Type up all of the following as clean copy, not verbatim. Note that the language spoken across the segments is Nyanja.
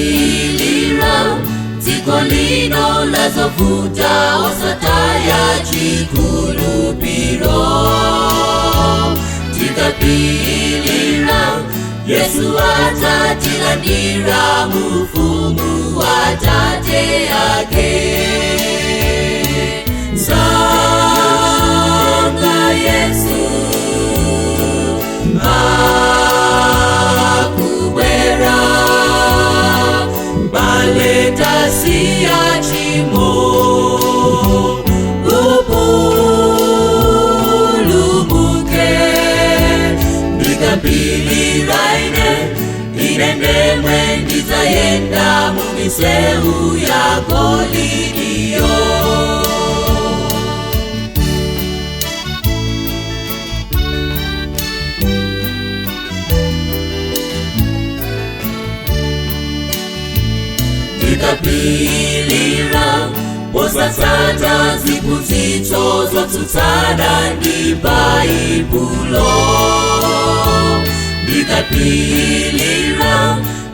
Tikapilira zikolino lazovuta osataya chikulupiro. Tikapilira Yesu atatilandira mufumu wa tate yake. Sanga Yesu akubwera baleta siya chimo upulumuke. Ndikapilira ine mwendiza yenda mumiseu ya Golidio. Ndikapilira posatata zipuzito zotutsana ndi Baibulo. Ndikapilira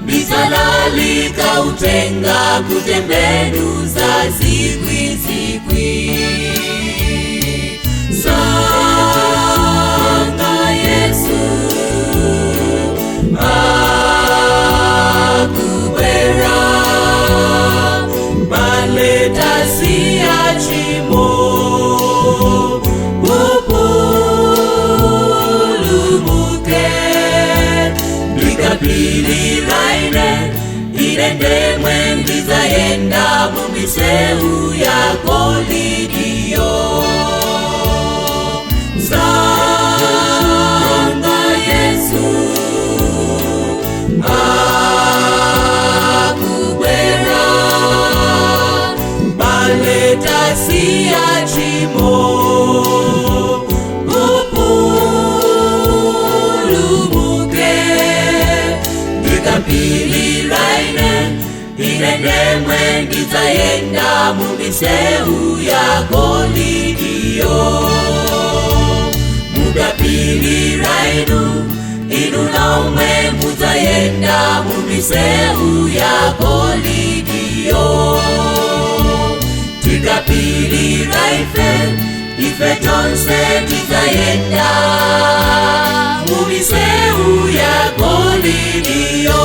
ndizalalika utenga kutembenuza zigwizigwi. Sanga Yesu akubwera baleta siya chimo upulumuke. Ndikapilira ine mwendiza yenda mumiseu ya Golidio. Sanga Yesu akubwera baleta siya chimo upulumuke. Ndikapilira ine mwendiza yenda mumiseu ya Golidio. Mukapilira inu naumwe muzayenda mumiseu ya Golidio. Tikapilira ife tonse tizayenda mumiseu ya Golidio.